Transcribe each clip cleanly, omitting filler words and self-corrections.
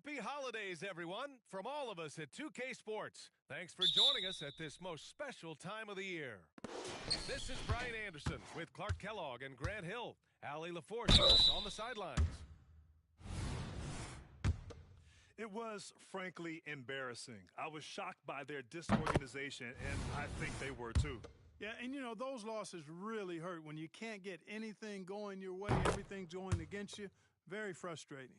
Happy holidays, everyone, from all of us at 2K Sports. Thanks for joining us at this most special time of the year. This is Brian Anderson with Clark Kellogg and Grant Hill. Allie LaForce on the sidelines. It was, frankly, embarrassing. I was shocked by their disorganization, and I think they were too. Yeah, and you know, those losses really hurt when you can't get anything going your way, everything's going against you. Very frustrating.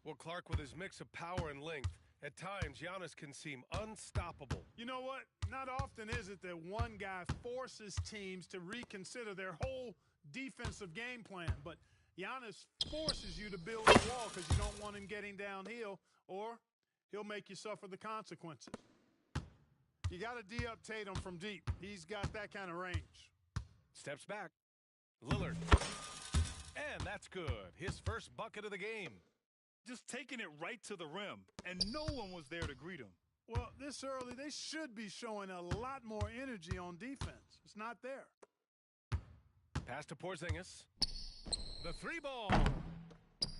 Well, Clark, with his mix of power and length, at times Giannis can seem unstoppable. You know what? Not often is it that one guy forces teams to reconsider their whole defensive game plan, but Giannis forces you to build a wall because you don't want him getting downhill, or he'll make you suffer the consequences. You got to D-up Tatum from deep. He's got that kind of range. Steps back. Lillard. And that's good. His first bucket of the game. Just taking it right to the rim, and no one was there to greet him. Well, this early, they should be showing a lot more energy on defense. It's not there. Pass to Porzingis. The three ball.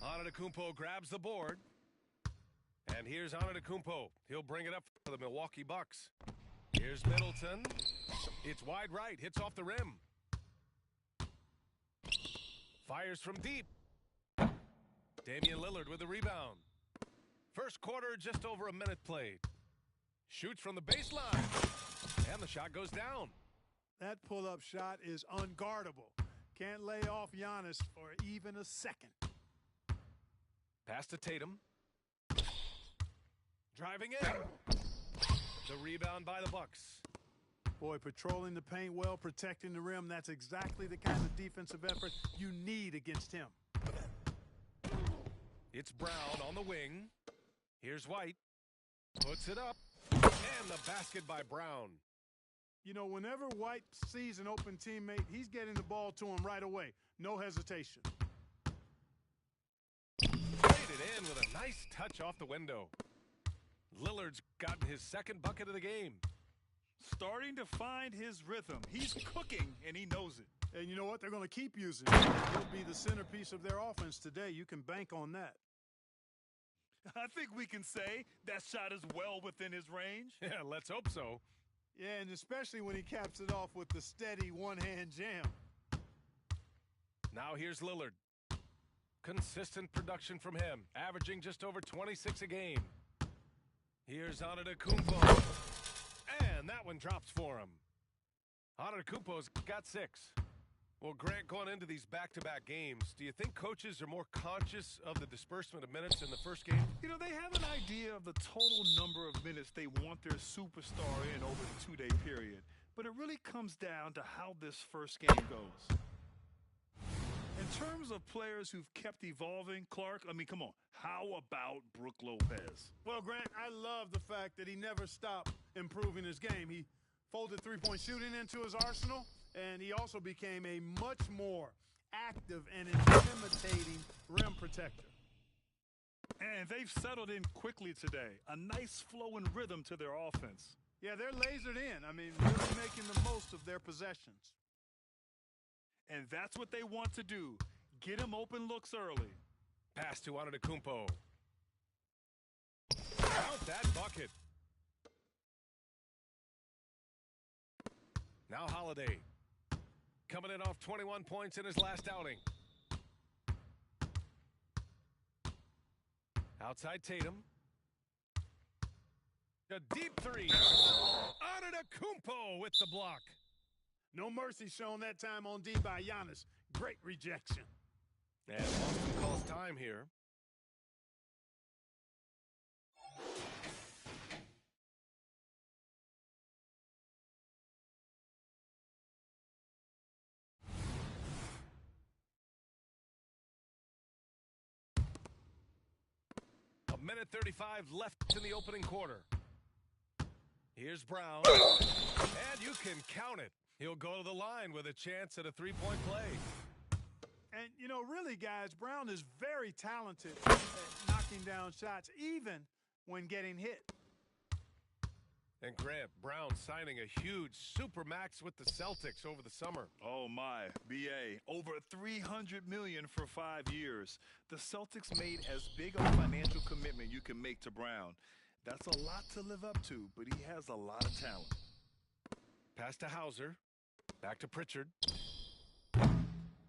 Antetokounmpo grabs the board. And here's Antetokounmpo. He'll bring it up for the Milwaukee Bucks. Here's Middleton. It's wide right. Hits off the rim. Fires from deep. Damian Lillard with the rebound. First quarter, just over a minute played. Shoots from the baseline. And the shot goes down. That pull-up shot is unguardable. Can't lay off Giannis for even a second. Pass to Tatum. Driving in. The rebound by the Bucks. Boy, patrolling the paint well, protecting the rim, that's exactly the kind of defensive effort you need against him. It's Brown on the wing. Here's White. Puts it up. And the basket by Brown. You know, whenever White sees an open teammate, he's getting the ball to him right away. No hesitation. Played it in with a nice touch off the window. Lillard's gotten his second bucket of the game. Starting to find his rhythm. He's cooking, and he knows it. And you know what? They're going to keep using him. He'll be the centerpiece of their offense today. You can bank on that. I think we can say that shot is well within his range. Yeah, let's hope so. Yeah, and especially when he caps it off with the steady one-hand jam. Now here's Lillard. Consistent production from him, averaging just over 26 a game. Here's Antetokounmpo. And that one drops for him. Antetokounmpo's got 6. Well, Grant, going into these back-to-back games, do you think coaches are more conscious of the disbursement of minutes in the first game? You know, they have an idea of the total number of minutes they want their superstar in over the two-day period. But it really comes down to how this first game goes. In terms of players who've kept evolving, Clark, I mean, come on. How about Brook Lopez? Well, Grant, I love the fact that he never stopped improving his game. He folded three-point shooting into his arsenal, and he also became a much more active and intimidating rim protector. And they've settled in quickly today. A nice flow and rhythm to their offense. Yeah, they're lasered in. I mean, really making the most of their possessions. And that's what they want to do. Get him open looks early. Pass to Antetokounmpo. Count that bucket. Now Holiday. Coming in off 21 points in his last outing. Outside Tatum. A deep three. Antetokounmpo with the block. No mercy shown that time on D by Giannis. Great rejection. And Boston calls time here. A minute 35 left in the opening quarter. Here's Brown. And you can count it. He'll go to the line with a chance at a three-point play. And, you know, really, guys, Brown is very talented at knocking down shots, even when getting hit. And Grant, Brown signing a huge supermax with the Celtics over the summer. Oh my, BA, over $300 million for 5 years. The Celtics made as big a financial commitment you can make to Brown. That's a lot to live up to, but he has a lot of talent. Pass to Hauser. Back to Pritchard.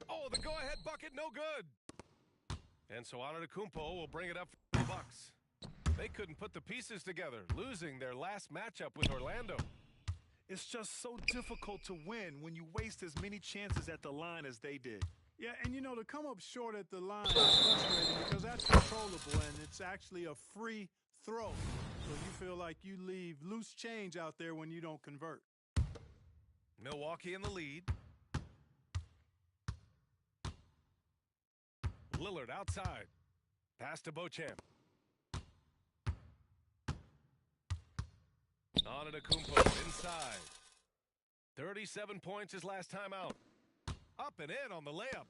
Oh, the go-ahead bucket, no good. And so Antetokounmpo will bring it up for the Bucks. They couldn't put the pieces together, losing their last matchup with Orlando. It's just so difficult to win when you waste as many chances at the line as they did. Yeah, and you know, to come up short at the line is frustrating because that's controllable and it's actually a free throw. So you feel like you leave loose change out there when you don't convert. Milwaukee in the lead. Lillard outside. Pass to Beauchamp. Antetokounmpo inside. 37 points his last time out. Up and in on the layup.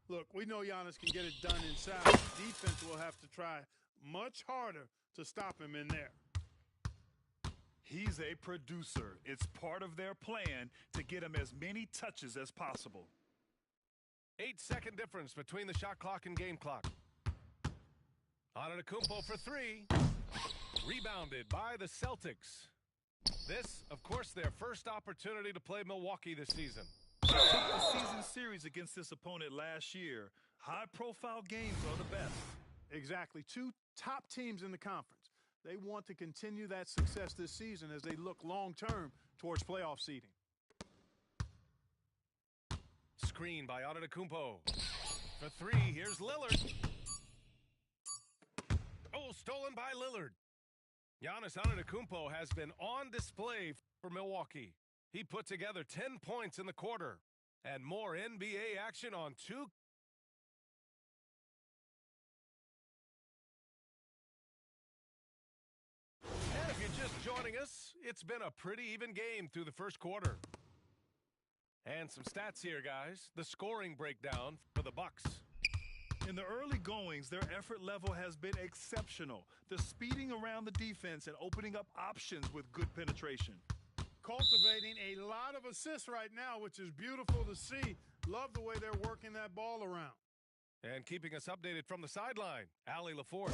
Look, we know Giannis can get it done inside. Defense will have to try much harder to stop him in there. He's a producer. It's part of their plan to get him as many touches as possible. 8-second difference between the shot clock and game clock. Antetokounmpo for three. Rebounded by the Celtics. This, of course, their first opportunity to play Milwaukee this season. They took the season series against this opponent last year. High-profile games are the best. Exactly. Two top teams in the conference. They want to continue that success this season as they look long-term towards playoff seeding. Screen by Antetokounmpo. For three, here's Lillard. Oh, stolen by Lillard. Giannis Antetokounmpo has been on display for Milwaukee. He put together 10 points in the quarter and more NBA action on two. And if you're just joining us, it's been a pretty even game through the first quarter. And some stats here, guys. The scoring breakdown for the Bucks. In the early goings, their effort level has been exceptional. The speeding around the defense and opening up options with good penetration. Cultivating a lot of assists right now, which is beautiful to see. Love the way they're working that ball around. And keeping us updated from the sideline, Allie LaForce.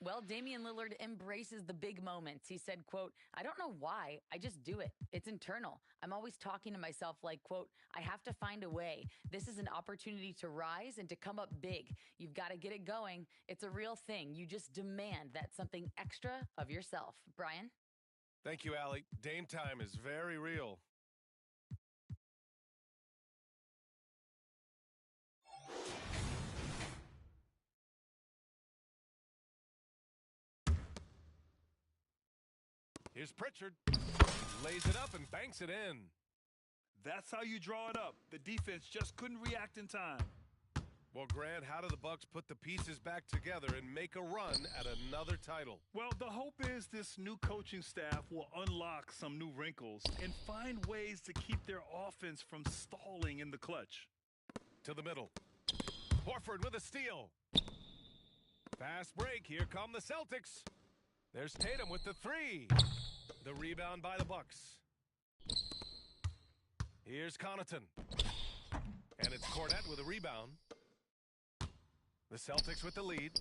Well, Damian Lillard embraces the big moments. He said, quote, "I don't know why, I just do it. It's internal. I'm always talking to myself like, quote, I have to find a way. This is an opportunity to rise and to come up big. You've got to get it going. It's a real thing. You just demand that something extra of yourself." Brian? Thank you, Allie. Dame time is very real. Here's Pritchard. Lays it up and banks it in. That's how you draw it up. The defense just couldn't react in time. Well, Grant, how do the Bucks put the pieces back together and make a run at another title? Well, the hope is this new coaching staff will unlock some new wrinkles and find ways to keep their offense from stalling in the clutch. To the middle. Horford with a steal. Fast break. Here come the Celtics. There's Tatum with the three. The rebound by the Bucks. Here's Connaughton. And it's Cornette with a rebound. The Celtics with the lead.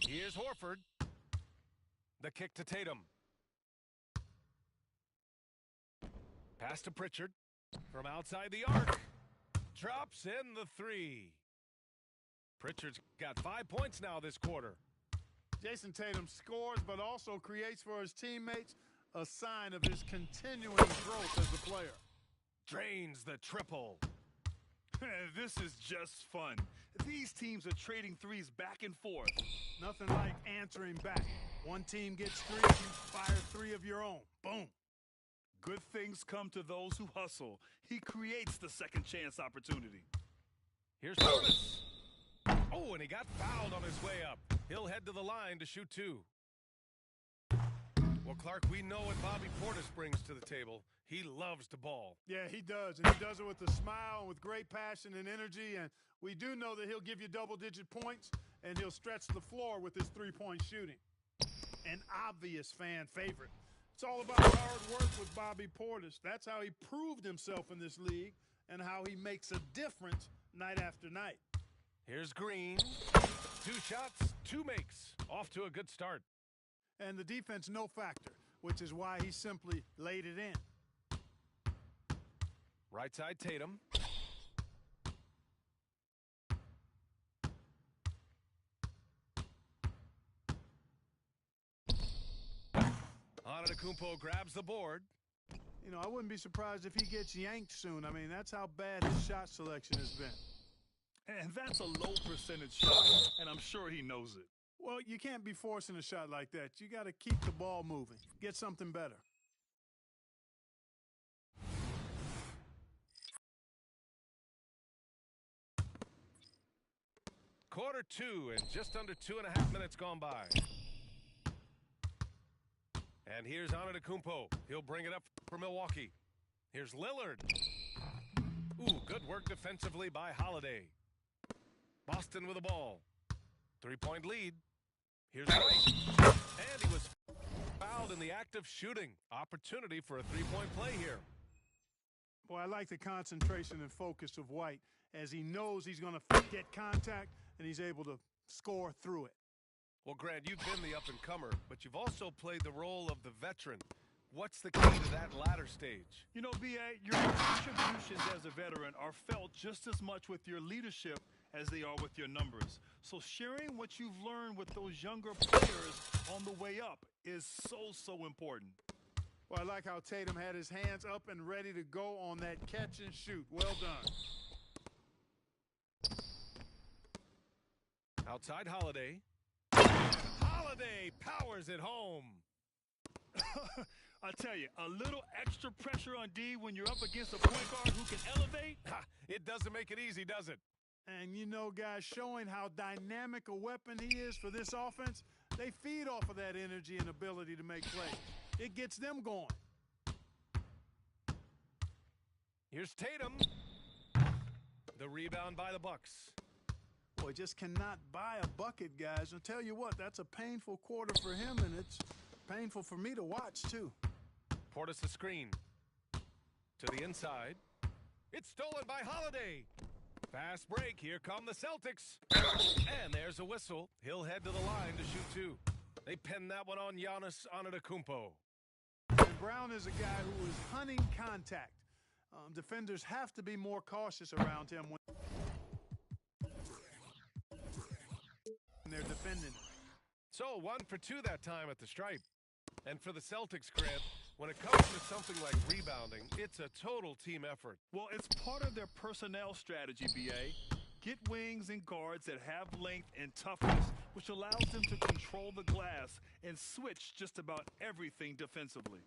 Here's Horford. The kick to Tatum. Pass to Pritchard. From outside the arc. Drops in the three. Pritchard's got 5 points now this quarter. Jason Tatum scores, but also creates for his teammates a sign of his continuing growth as a player. Drains the triple. This is just fun. These teams are trading threes back and forth. Nothing like answering back. One team gets three, you fire three of your own. Boom. Good things come to those who hustle. He creates the second chance opportunity. Here's Portis. Oh, and he got fouled on his way up. He'll head to the line to shoot two. Well, Clark, we know what Bobby Portis brings to the table. He loves to ball. Yeah, he does, and he does it with a smile and with great passion and energy, and we do know that he'll give you double-digit points, and he'll stretch the floor with his three-point shooting. an obvious fan favorite. It's all about hard work with Bobby Portis. That's how he proved himself in this league and how he makes a difference night after night. Here's Green. 2 shots, 2 makes. Off to a good start. And the defense no factor, which is why he simply laid it in. Right side Tatum. Antetokounmpo grabs the board. You know, I wouldn't be surprised if he gets yanked soon. I mean, that's how bad his shot selection has been. And that's a low percentage shot, and I'm sure he knows it. Well, you can't be forcing a shot like that. You got to keep the ball moving. Get something better. Quarter 2 and just under 2.5 minutes gone by. And here's Antetokounmpo. He'll bring it up for Milwaukee. Here's Lillard. Ooh, good work defensively by Holiday. Boston with the ball. 3-point lead. Here's White. And he was fouled in the act of shooting. Opportunity for a 3-point play here. Boy, I like the concentration and focus of White as he knows he's going to get contact and he's able to score through it. Well, Grant, you've been the up-and-comer, but you've also played the role of the veteran. What's the key to that latter stage? You know, B.A., your contributions as a veteran are felt just as much with your leadership as they are with your numbers. So sharing what you've learned with those younger players on the way up is so important. Well, I like how Tatum had his hands up and ready to go on that catch and shoot. Well done. Outside Holiday. Holiday powers it home. I tell you, a little extra pressure on D when you're up against a point guard who can elevate. It doesn't make it easy, does it? And you know, guys, showing how dynamic a weapon he is for this offense, they feed off of that energy and ability to make plays. It gets them going. Here's Tatum. The rebound by the Bucks. Boy, just cannot buy a bucket, guys. I'll tell you what, that's a painful quarter for him, and it's painful for me to watch, too. Portis a screen. To the inside. It's stolen by Holiday. Fast break. Here come the Celtics. And there's a whistle. He'll head to the line to shoot 2. They pin that one on Giannis Antetokounmpo. And Brown is a guy who is hunting contact. Defenders have to be more cautious around him when they're defending. So 1 for 2 that time at the stripe. And for the Celtics, Grant, when it comes to something like rebounding, it's a total team effort. Well, it's part of their personnel strategy, B.A. Get wings and guards that have length and toughness, which allows them to control the glass and switch just about everything defensively.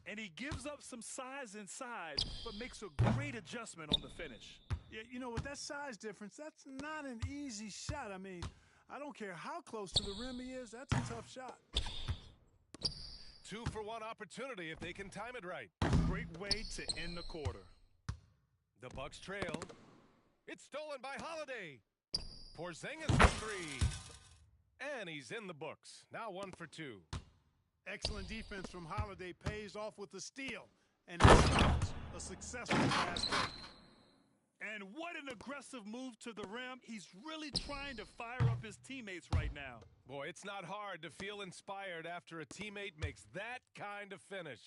And he gives up some size inside, but makes a great adjustment on the finish. Yeah, you know, with that size difference, that's not an easy shot. I mean, I don't care how close to the rim he is, that's a tough shot. 2 for 1 opportunity if they can time it right. Great way to end the quarter. The Bucks trail. It's stolen by Holiday. Porzingis for 3. And he's in the books. Now 1 for 2. Excellent defense from Holiday pays off with a steal. And it starts a successful fast break. And what an aggressive move to the rim. He's really trying to fire up his teammates right now. Boy, it's not hard to feel inspired after a teammate makes that kind of finish.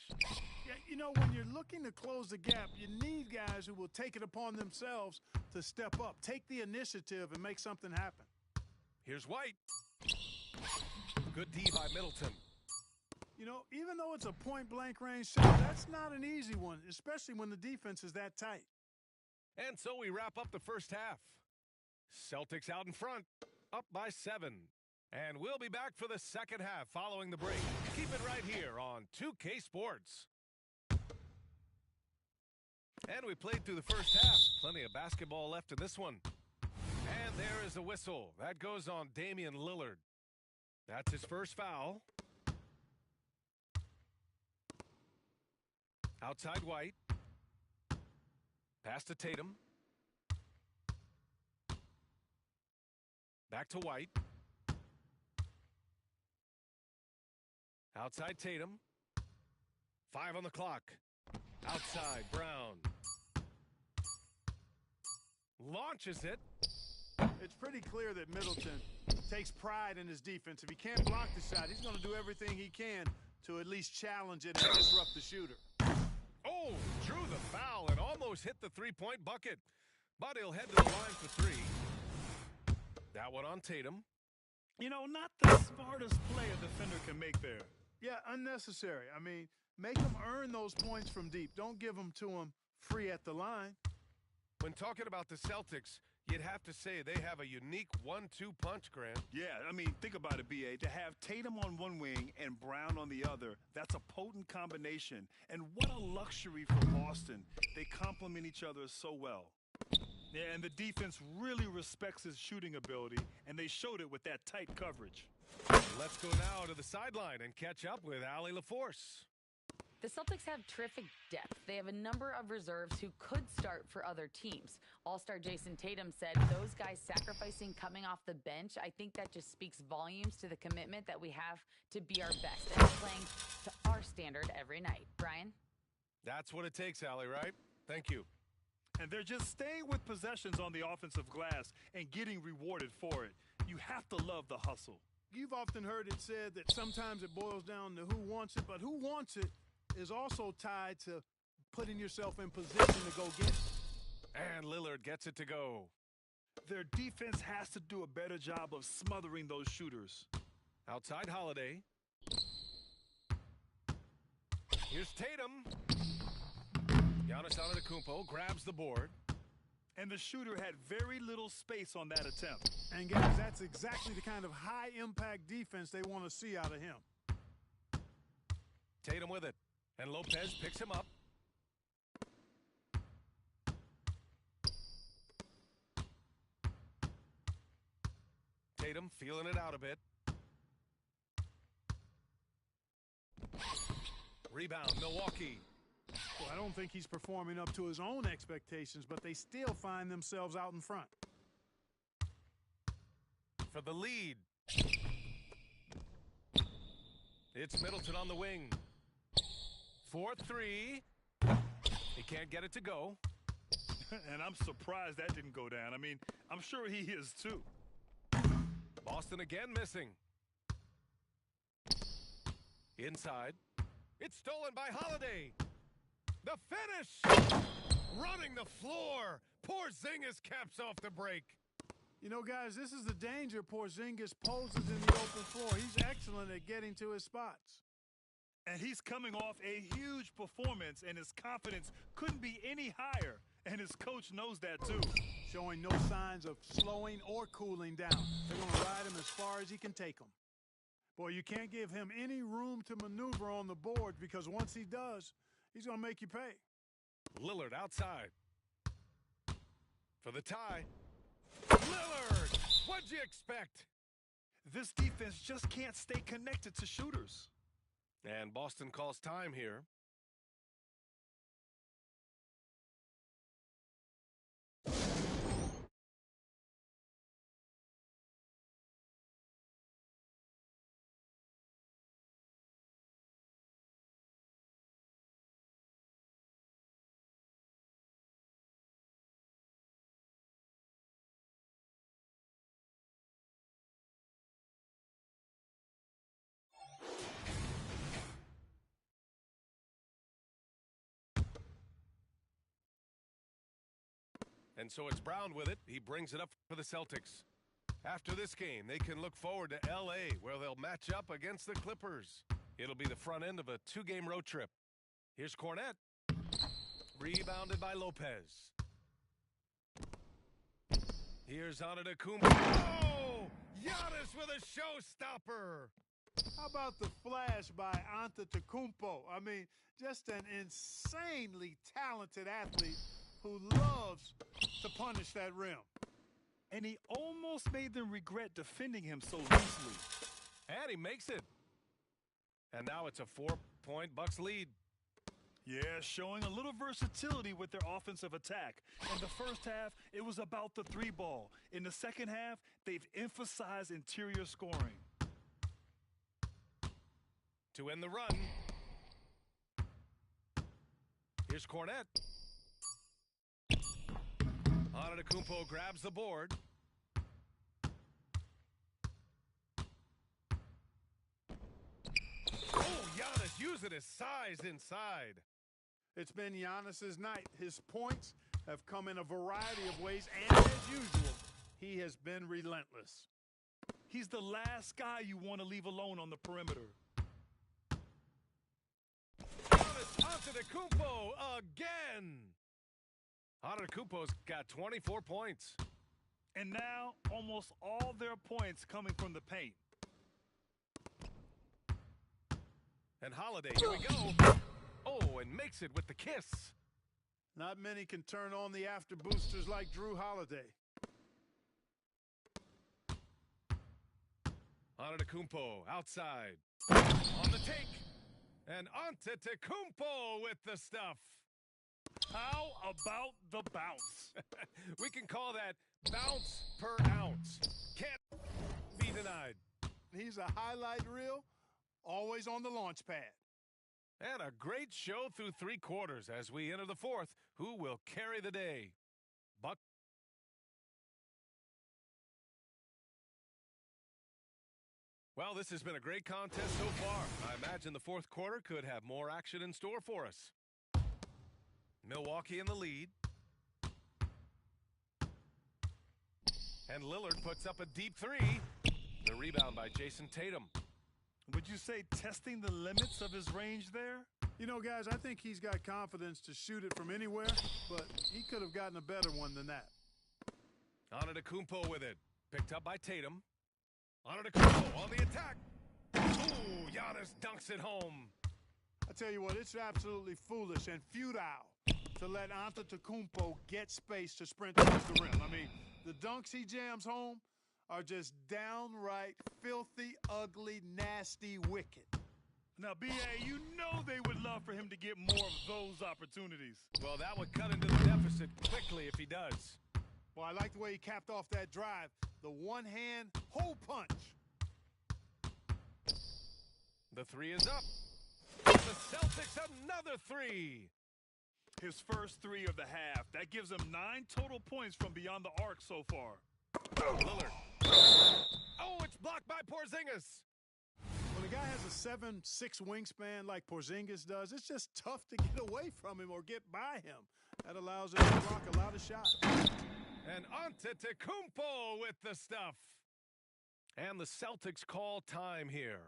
Yeah, you know, when you're looking to close the gap, you need guys who will take it upon themselves to step up, take the initiative, and make something happen. Here's White. Good D by Middleton. You know, even though it's a point-blank range shot, that's not an easy one, especially when the defense is that tight. And so we wrap up the first half. Celtics out in front, up by 7. And we'll be back for the second half following the break. Keep it right here on 2K Sports. And we played through the first half. Plenty of basketball left in this one. And there is a whistle. That goes on Damian Lillard. That's his first foul. Outside White. Pass to Tatum. Back to White. Outside Tatum. 5 on the clock. Outside Brown. Launches it. It's pretty clear that Middleton takes pride in his defense. If he can't block the shot, he's going to do everything he can to at least challenge it and disrupt the shooter. Oh, drew the foul and almost hit the three-point bucket. But he'll head to the line for 3. That one on Tatum. You know, not the smartest play a defender can make there. Yeah, unnecessary. I mean, make him earn those points from deep. Don't give them to him free at the line. When talking about the Celtics, you'd have to say they have a unique 1-2 punch, Grant. Yeah, I mean, think about it, B.A. To have Tatum on one wing and Brown on the other, that's a potent combination. And what a luxury for Boston. They complement each other so well. Yeah, and the defense really respects his shooting ability, and they showed it with that tight coverage. Let's go now to the sideline and catch up with Allie LaForce. The Celtics have terrific depth. They have a number of reserves who could start for other teams. All-star Jason Tatum said, those guys sacrificing coming off the bench, I think that just speaks volumes to the commitment that we have to be our best and playing to our standard every night. Brian? That's what it takes, Allie, right? Thank you. And they're just staying with possessions on the offensive glass and getting rewarded for it. You have to love the hustle. You've often heard it said that sometimes it boils down to who wants it, but who wants it is also tied to putting yourself in position to go get it. And Lillard gets it to go. Their defense has to do a better job of smothering those shooters. Outside Holiday. Here's Tatum. Giannis Antetokounmpo grabs the board. And the shooter had very little space on that attempt. And guys, that's exactly the kind of high-impact defense they want to see out of him. Tatum with it. And Lopez picks him up. Tatum feeling it out a bit. Rebound, Milwaukee. Well, I don't think he's performing up to his own expectations, but they still find themselves out in front. For the lead. It's Middleton on the wing. 4-3. He can't get it to go. And I'm surprised that didn't go down. I mean, I'm sure he is too. Boston again missing. Inside. It's stolen by Holiday. The finish! Running the floor. Porzingis caps off the break. You know, guys, this is the danger Porzingis poses in the open floor. He's excellent at getting to his spots. And he's coming off a huge performance, and his confidence couldn't be any higher. And his coach knows that, too. Showing no signs of slowing or cooling down. They're going to ride him as far as he can take them. Boy, you can't give him any room to maneuver on the board because once he does, he's going to make you pay. Lillard outside. For the tie. Lillard! What'd you expect? This defense just can't stay connected to shooters. And Boston calls time here. And so it's Brown with it. He brings it up for the Celtics. After this game, they can look forward to L.A., where they'll match up against the Clippers. It'll be the front end of a 2-game road trip. Here's Cornette. Rebounded by Lopez. Here's Antetokounmpo. Oh! Giannis with a showstopper. How about the flash by Antetokounmpo? I mean, just an insanely talented athlete who loves to punish that rim. And he almost made them regret defending him so loosely. And he makes it. And now it's a 4-point Bucks lead. Yeah, showing a little versatility with their offensive attack. In the first half, it was about the 3-ball. In the second half, they've emphasized interior scoring. to end the run. Here's Cornette. Antetokounmpo grabs the board. Oh, Giannis using his size inside. It's been Giannis's night. His points have come in a variety of ways, and as usual, he has been relentless. He's the last guy you want to leave alone on the perimeter. Giannis Antetokounmpo again. Antetokounmpo's got 24 points. And now, almost all their points coming from the paint. And Holiday, here we go. Oh, and makes it with the kiss. Not many can turn on the after boosters like Drew Holiday. Antetokounmpo outside. On the take. And Antetokounmpo with the stuff. How about the bounce? We can call that bounce per ounce. Can't be denied. He's a highlight reel, always on the launch pad. And a great show through 3 quarters as we enter the 4th. Who will carry the day? Buck. Well, this has been a great contest so far. I imagine the 4th quarter could have more action in store for us. Milwaukee in the lead. And Lillard puts up a deep 3. The rebound by Jason Tatum. Would you say testing the limits of his range there? You know, guys, I think he's got confidence to shoot it from anywhere, but he could have gotten a better one than that. Antetokounmpo with it. Picked up by Tatum. Antetokounmpo on the attack. Ooh, Giannis dunks it home. I tell you what, it's absolutely foolish and futile to let Antetokounmpo get space to sprint towards the rim. I mean, the dunks he jams home are just downright filthy, ugly, nasty, wicked. Now, B.A., you know they would love for him to get more of those opportunities. Well, that would cut into the deficit quickly if he does. Well, I like the way he capped off that drive. The one-hand hole punch. The 3 is up. The Celtics another 3. His first 3 of the half. That gives him 9 total points from beyond the arc so far. Lillard. Oh, it's blocked by Porzingis. When a guy has a 7'6" wingspan like Porzingis does, it's just tough to get away from him or get by him. That allows him to block a lot of shots. And Antetokounmpo with the stuff. And the Celtics call time here.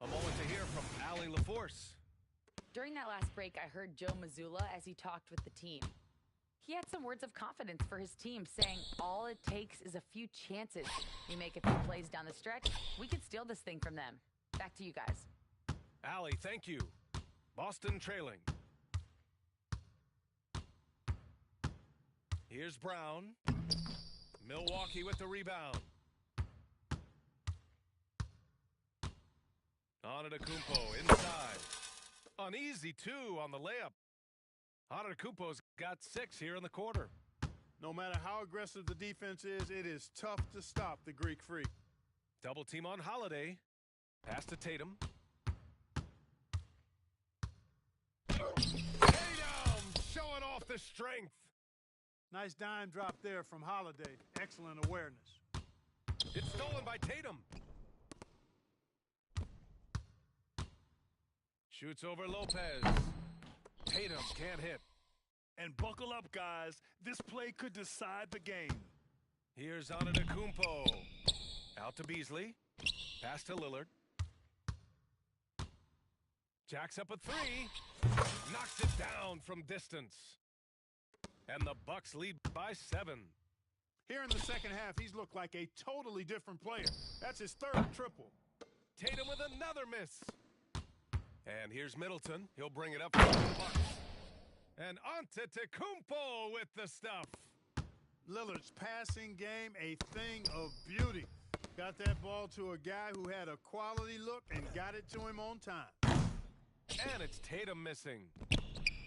A moment to hear from Allie LaForce. During that last break, I heard Joe Mazzulla as he talked with the team. He had some words of confidence for his team, saying all it takes is a few chances. We make a few plays down the stretch, we could steal this thing from them. Back to you guys. Allie, thank you. Boston trailing. Here's Brown. Milwaukee with the rebound. Antetokounmpo inside. An easy 2 on the layup. Antetokounmpo's got 6 here in the quarter. No matter how aggressive the defense is, it is tough to stop the Greek Freak. Double team on Holiday. Pass to Tatum. Tatum showing off the strength. Nice dime drop there from Holiday. Excellent awareness. It's stolen by Tatum. Shoots over Lopez. Tatum can't hit. And buckle up, guys. This play could decide the game. Here's Antetokounmpo. Out to Beasley. Pass to Lillard. Jacks up a 3. Knocks it down from distance. And the Bucks lead by 7. Here in the second half, he's looked like a totally different player. That's his 3rd triple. Tatum with another miss. And here's Middleton. He'll bring it up for the Bucks. And Antetokounmpo with the stuff. Lillard's passing game, a thing of beauty. Got that ball to a guy who had a quality look and got it to him on time. And it's Tatum missing.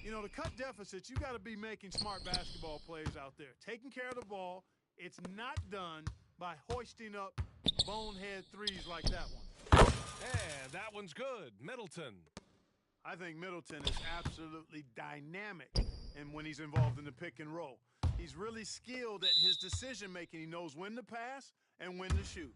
You know, to cut deficits, you got to be making smart basketball plays out there. Taking care of the ball. It's not done by hoisting up bonehead threes like that one. And that one's good. Middleton. I think Middleton is absolutely dynamic and when he's involved in the pick and roll. He's really skilled at his decision making. He knows when to pass and when to shoot.